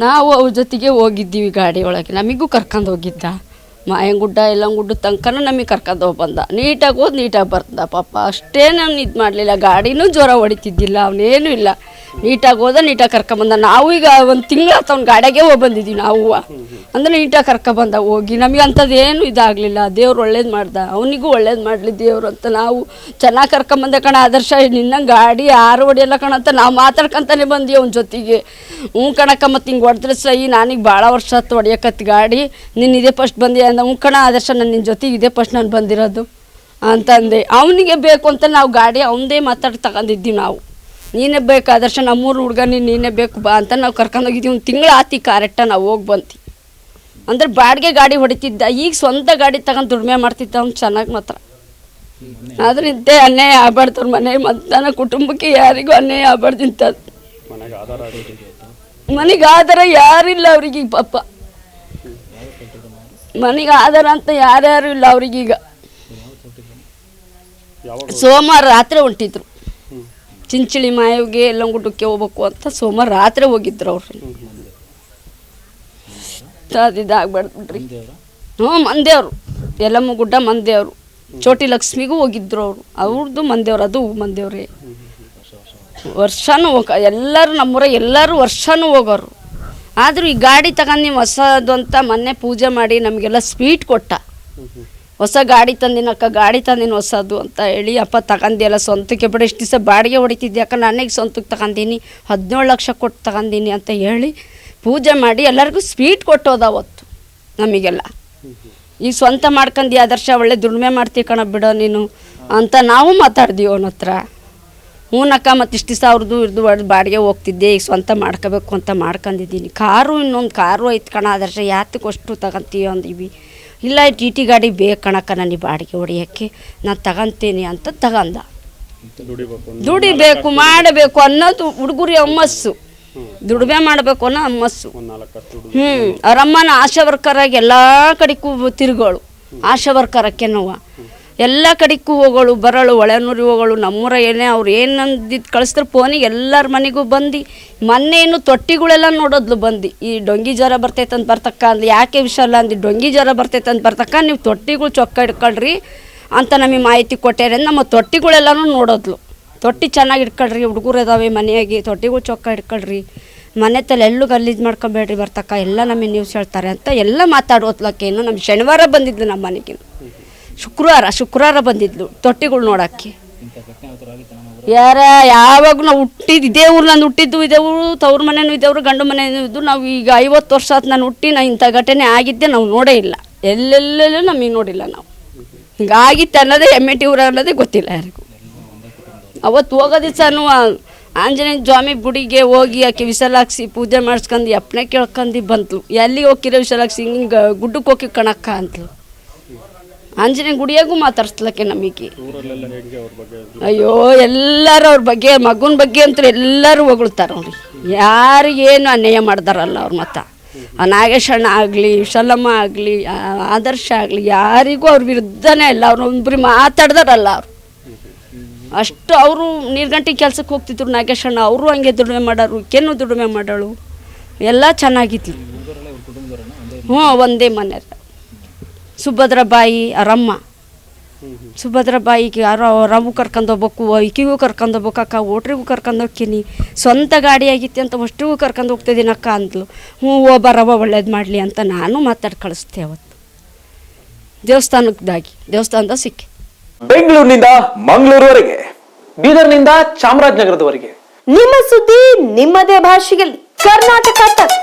ನಾವು ಅವ್ರ ಜೊತೆಗೆ ಹೋಗಿದ್ದೀವಿ ಗಾಡಿ ಒಳಗೆ, ನಮಗೂ ಕರ್ಕೊಂಡು ಹೋಗಿದ್ದ. ಮಾಯಂಗುಡ್ಡ ಎಲ್ಲಂಗುಡ್ಡ ತನಕನೂ ನಮಗೆ ಕರ್ಕೊಂಡು ಹೋಗಿ ಬಂದ. ನೀಟಾಗಿ ಹೋದ್ ನೀಟಾಗಿ ಬರ್ದ ಪಾಪ. ಅಷ್ಟೇ ನಾನು ಇದು ಮಾಡಲಿಲ್ಲ, ಗಾಡಿನೂ ಜ್ವರ ಹೊಡಿತಿದ್ದಿಲ್ಲ, ಅವನೇನೂ ಇಲ್ಲ. ನೀಟಾಗಿ ಹೋದ, ನೀಟಾಗಿ ಕರ್ಕೊಂಬಂದ. ನಾವು ಈಗ ಒಂದು ತಿಂಗಳು ಆತ ಅವ್ನ ಗಾಡಿಯಾಗೆ ಹೋಗಿ ಬಂದಿದ್ದೀವಿ ನಾವು. ಅಂದರೆ ನೀಟಾಗಿ ಕರ್ಕೊಬಂದ ಹೋಗಿ. ನಮಗೆ ಅಂಥದ್ದು ಏನೂ ಇದಾಗಲಿಲ್ಲ. ದೇವ್ರು ಒಳ್ಳೇದು ಮಾಡ್ದ, ಅವನಿಗೂ ಒಳ್ಳೇದು ಮಾಡಲಿ ದೇವ್ರು ಅಂತ ನಾವು ಚೆನ್ನಾಗಿ ಕರ್ಕೊಂಬಂದೆ ಕಣ. ಆದರ್ಶ ನಿನ್ನ ಗಾಡಿ ಯಾರು ಹೊಡಿಯಲ್ಲ ಕಣ ಅಂತ ನಾವು ಮಾತಾಡ್ಕೊಂತಾನೆ ಬಂದ್ವಿ ಅವನ ಜೊತೆಗೆ. ಕಣಕ್ಕ ಮತ್ತು ಹಿಂಗೆ ಹೊಡೆದ್ರೆ ಸಹಿ, ನಾನೀಗ ಭಾಳ ವರ್ಷ ಆಯ್ತು ಹೊಡಿಯಕತ್ತು ಗಾಡಿ, ನೀನು ಇದೇ ಫಸ್ಟ್ ಬಂದಿ ಅಂದ. ಕಣ ಆದರ್ಶ ನಾನು ನಿನ್ನ ಜೊತೆಗೆ ಇದೇ ಫಸ್ಟ್ ನಾನು ಬಂದಿರೋದು ಅಂತಂದೆ. ಅವನಿಗೆ ಬೇಕು ಅಂತ ನಾವು ಗಾಡಿ ಅವನದೇ ಮಾತಾಡಿ ತಗೊಂಡಿದ್ದೀವಿ ನಾವು. ನೀನೇ ಬೇಕು ಆದರ್ಶ, ನಮ್ಮೂರು ಹುಡುಗ ನೀನೇ ಬೇಕು ಬಾ ಅಂತ ನಾವು ಕರ್ಕೊಂಡೋಗಿದ್ದೀವಿ. ಒಂದು ತಿಂಗಳು ಆತಿ ಕರೆಕ್ಟ ನಾವು ಹೋಗಿ ಬಂತು. ಅಂದರೆ ಬಾಡಿಗೆ ಗಾಡಿ ಹೊಡಿತಿದ್ದ, ಈಗ ಸ್ವಂತ ಗಾಡಿ ತಗೊಂಡು ದುಡಿಮೆ ಮಾಡ್ತಿದ್ದ ಅವ್ನು ಚೆನ್ನಾಗಿ ಮಾತ್ರ. ಅದರಿಂದ ಅನ್ಯಾಯ ಆಗ್ಬಾರ್ದು ಅವ್ರ ಮನೆ ಮಧ್ಯಾಹ್ನ ಕುಟುಂಬಕ್ಕೆ ಯಾರಿಗೂ ಅನ್ಯಾಯ ಆಗ್ಬಾರ್ದು ಇಂಥದ್ದು. ಮನೆಗೆ ಆಧಾರ ಯಾರಿಲ್ಲ ಅವ್ರಿಗೆ ಪಾಪ. ಮನೆಗೆ ಆಧಾರ ಅಂತ ಯಾರ್ಯಾರು ಇಲ್ಲ ಅವ್ರಿಗೀಗ. ಸೋಮವಾರ ರಾತ್ರಿ ಹೊಂಟಿದ್ರು ಚಿಂಚಳಿ ಮಾಯವಿಗೆ ಎಲ್ಲಂಗುಡ್ಡಕ್ಕೆ ಹೋಗ್ಬೇಕು ಅಂತ. ಸೋಮವಾರ ರಾತ್ರಿ ಹೋಗಿದ್ರು ಅವ್ರು. ಇದಾಗ್ಬಾರ್ದು ಬಿಡ್ರಿ. ಮಂದೇವ್ರು, ಯಲ್ಲಮ್ಮ ಗುಡ್ಡ ಮಂದೇವ್ರು. ಚೋಟಿ ಲಕ್ಷ್ಮಿಗೂ ಹೋಗಿದ್ರು ಅವರು. ಅವ್ರದ್ದು ಮಂದೇವ್ರು, ಅದು ಮಂದೇವ್ರೇ. ವರ್ಷನೂ ಎಲ್ಲರೂ ನಮ್ಮೂರ ಎಲ್ಲರೂ ವರ್ಷನೂ ಹೋಗೋರು. ಆದರೂ ಈ ಗಾಡಿ ತಗೊಂಡು ನೀವು ಹೊಸದು ಅಂತ ಮೊನ್ನೆ ಪೂಜೆ ಮಾಡಿ ನಮಗೆಲ್ಲ ಸ್ವೀಟ್ ಕೊಟ್ಟ. ಹೊಸ ಗಾಡಿ ತಂದಿನಕ್ಕ, ಗಾಡಿ ತಂದಿನ ಹೊಸದು ಅಂತ ಹೇಳಿ. ಅಪ್ಪ ತಗೊಂಡಿಲ್ಲ ಸ್ವಂತಕ್ಕೆ, ಬಿಡ ಇಷ್ಟು ದಿವಸ ಬಾಡಿಗೆ ಹೊಡಿತಿದ್ದೆ ಯಾಕೆ, ನನಗೆ ಸ್ವಂತಕ್ಕೆ ತಗೊಂಡೀನಿ, 17 ಲಕ್ಷ ಕೊಟ್ಟು ತಗೊಂಡೀನಿ ಅಂತ ಹೇಳಿ ಪೂಜೆ ಮಾಡಿ ಎಲ್ಲರಿಗೂ ಸ್ವೀಟ್ ಕೊಟ್ಟೋದ ಅವತ್ತು ನಮಗೆಲ್ಲ. ಈಗ ಸ್ವಂತ ಮಾಡ್ಕೊಂಡು ಆದರ್ಶ ಒಳ್ಳೆ ದುಡಿಮೆ ಮಾಡ್ತೀವಿ ಕಣ ಬಿಡೋ ನೀನು ಅಂತ ನಾವು ಮಾತಾಡ್ದೀವಿ ಅವನ ಹತ್ರ. ಹೂನಕ್ಕ, ಮತ್ತು ಇಷ್ಟು ದಿವಸ ಅವ್ರದ್ದು ಇರ್ದು ಹೊಡೆದು ಬಾಡಿಗೆ ಹೋಗ್ತಿದ್ದೆ, ಈಗ ಸ್ವಂತ ಮಾಡ್ಕೋಬೇಕು ಅಂತ ಮಾಡ್ಕೊಂಡಿದ್ದೀನಿ. ಕಾರು ಇನ್ನೊಂದು ಕಾರು ಐತೆ ಕಣ ಆದರ್ಶ, ಯಾತಕ್ಕಷ್ಟು ತಗೊಂತೀವಿ ಅಂದೀವಿ. ಇಲ್ಲ ಟಿ ಟಿ ಗಾಡಿ ಬೇಕು ಕಣಕ್ಕ ನನಗೆ ಬಾಡಿಗೆ ಹೊಡಿಯೋಕ್ಕೆ, ನಾನು ತಗೊಂತೀನಿ ಅಂತ ತಗೊಂಡ. ದುಡಿಬೇಕು ಮಾಡಬೇಕು ಅನ್ನೋದು ಹುಡುಗರಿ ಹುಮ್ಮಸ್ಸು, ದುಡಿಮೆ ಮಾಡಬೇಕು ಅನ್ನೋ ಹುಮ್ಮಸ್ಸು. ಅವರಮ್ಮನ ಆಶಾ ವರ್ಕರಾಗಿ ಎಲ್ಲ ಕಡೆಗೂ ತಿರುಗೋಳು. ಆಶಾ ವರ್ಕರಕ್ಕೆ ನೋವು ಎಲ್ಲ ಕಡೆಗೂ ಹೋಗೋಳು ಬರೋಳು, ಒಳೆನೂರಿಗೆ ಹೋಗೋಳು. ನಮ್ಮೂರ ಏನೇ ಅವ್ರು ಏನಂದಿದ್ದು ಕಳಿಸ್ತಾರೆ ಫೋನಿಗೆ ಎಲ್ಲರ ಮನೆಗೂ ಬಂದು. ಮೊನ್ನೆ ಇನ್ನು ತೊಟ್ಟಿಗಳೆಲ್ಲ ನೋಡೋದ್ಲು ಬಂದು. ಈ ಡೊಂಗಿ ಜ್ವರ ಬರ್ತೈತೆ ಅಂತ ಬರ್ತಕ್ಕ ಅಂದು, ಯಾಕೆ ವಿಷಯ ಅಲ್ಲ ಅಂದು, ಡೊಂಗಿ ಜ್ವರ ಬರ್ತೈತೆ ಅಂತ ಬರ್ತಕ್ಕ, ನೀವು ತೊಟ್ಟಿಗಳು ಚೊಕ್ಕ ಇಟ್ಕೊಳ್ರಿ ಅಂತ ನಮಗೆ ಮಾಹಿತಿ ಕೊಟ್ಟಾರೆ. ನಮ್ಮ ತೊಟ್ಟಿಗಳೆಲ್ಲನೂ ನೋಡೋದ್ಲು. ತೊಟ್ಟಿ ಚೆನ್ನಾಗಿ ಇಟ್ಕೊಳ್ರಿ, ಹುಡುಗರು ಇದಾವೆ ಮನೆಯಾಗಿ, ತೊಟ್ಟಿಗಳು ಚೊಕ್ಕ ಇಟ್ಕೊಳ್ರಿ, ಮನೆ ತಲೆ ಎಲ್ಲೂ ಗಲೀಜು ಮಾಡ್ಕೊಬೇಡ್ರಿ ಬರ್ತಕ್ಕ, ಎಲ್ಲ ನಮಗೆ ನ್ಯೂಸ್ ಹೇಳ್ತಾರೆ ಅಂತ ಎಲ್ಲ ಮಾತಾಡೋತ್ಲಕ್ಕೇನು. ನಮ್ಮ ಶನಿವಾರ ಬಂದಿದ್ಲು ನಮ್ಮ ಮನೆಗೆ, ಶುಕ್ರವಾರ ಬಂದಿದ್ಲು ತೊಟ್ಟಿಗಳು ನೋಡೋಕ್ಕೆ. ಯಾವಾಗ ನಾವು ಹುಟ್ಟಿದ್ದು ಇದೇ ಊರು, ನಾನು ಹುಟ್ಟಿದ್ದು ಇದೇ ಊರು, ತವ್ರ ಮನೆಯೂ ಇದೇವ್ರು, ಗಂಡು ಮನೆಯೂ ಇದ್ದು. ನಾವು ಈಗ 50 ವರ್ಷ ಆಯ್ತು ನಾನು ಹುಟ್ಟಿ, ನಾನು ಇಂಥ ಘಟನೆ ಆಗಿದ್ದೆ ನಾವು ನೋಡೇ ಇಲ್ಲ. ಎಲ್ಲೆಲ್ಲೆಲ್ಲೂ ನಮಗೆ ನೋಡಿಲ್ಲ ನಾವು. ಹಿಂಗಾಗಿತ್ತು ಅನ್ನೋದೇ MAT ಊರ ಅನ್ನೋದೇ ಗೊತ್ತಿಲ್ಲ ಯಾರಿಗೂ. ಅವತ್ತು ಹೋಗೋ ದಿವಸನೂ ಆಂಜನೇಯ ಸ್ವಾಮಿ ಗುಡಿಗೆ ಹೋಗಿ ಆಕೆ ವಿಶಾಲಾಕ್ಷಿ ಪೂಜೆ ಮಾಡಿಸ್ಕೊಂಡು ಅಪ್ಪನೇ ಕೇಳ್ಕೊಂಡು ಬಂತು. ಎಲ್ಲಿಗೆ ಹೋಗಿರೋ ವಿಶಾಲಾಕ್ಷಿ, ಹಿಂಗೆ ಗುಡ್ಡಕ್ಕೆ ಹೋಗಿ ಕಣಕ್ಕ ಅಂತಲು. ಆಂಜನೇಯ ಗುಡಿಯಾಗೂ ಮಾತಾಡ್ಸ್ಲಕ್ಕೆ ನಮಗೆ. ಅಯ್ಯೋ ಎಲ್ಲರೂ ಅವ್ರ ಬಗ್ಗೆ, ಮಗನ ಬಗ್ಗೆ ಅಂತ ಎಲ್ಲರೂ ಹೊಗಳ್ತಾರೆ ಅವ್ರಿಗೆ. ಯಾರಿಗೇನು ಅನ್ಯಾಯ ಮಾಡ್ದಾರಲ್ಲ ಅವ್ರು. ಮತ್ತು ನಾಗೇಶಣ್ಣ ಆಗಲಿ, ವಿಶಾಲಮ್ಮ ಆಗಲಿ, ಆದರ್ಶ ಆಗಲಿ, ಯಾರಿಗೂ ಅವ್ರ ವಿರುದ್ಧನೇ ಇಲ್ಲ. ಅವ್ರು ಒಬ್ಬರು ಮಾತಾಡ್ದಾರಲ್ಲ ಅವರು. ಅಷ್ಟು ಅವರು ನೀರ್ಗಂಟಿ ಕೆಲ್ಸಕ್ಕೆ ಹೋಗ್ತಿದ್ರು ನಾಗೇಶಣ್ಣ, ಅವರು ಹಂಗೆ ದುಡಿಮೆ ಮಾಡೋರು, ಕೆನ್ನು ದುಡಿಮೆ ಮಾಡೋಳು, ಎಲ್ಲ ಚೆನ್ನಾಗಿತ್ತು. ಒಂದೇ ಮನೆ. ಸುಭದ್ರಬಾಯಿ ಅವರಮ್ಮ, ಸುಭದ್ರಬಾಯಿಗೆ ಯಾರೋ ರವು ಕರ್ಕೊಂಡು ಹೋಗ್ಬೇಕು, ಈಕಿಗೂ ಕರ್ಕೊಂಡು ಹೋಗ್ಬೇಕು ಅಕ್ಕ, ಓಟ್ರಿಗೂ ಕರ್ಕೊಂಡು ಹೋಗ್ತೀನಿ, ಸ್ವಂತ ಗಾಡಿ ಆಗಿತ್ತು ಅಂತ ಅಷ್ಟಿಗೂ ಕರ್ಕೊಂಡು ಹೋಗ್ತಿದ್ದೀನಿ ಅಕ್ಕ ಅಂದ್ಲು. ಬರವ ಒಳ್ಳೇದು ಮಾಡಲಿ ಅಂತ ನಾನು ಮಾತಾಡಿ ಕಳಿಸ್ತೆ ಅವತ್ತು ದೇವಸ್ಥಾನದ ಸಿಕ್ಕಿ. ಬೆಂಗಳೂರಿನಿಂದ ಮಂಗಳೂರುವರೆಗೆ, ಬೀದರ್ನಿಂದ ಚಾಮರಾಜನಗರದವರೆಗೆ ನಿಮ್ಮ ಸುದ್ದಿ ನಿಮ್ಮದೇ ಭಾಷೆಯಲ್ಲಿ. ಕರ್ನಾಟಕ ತಕ್.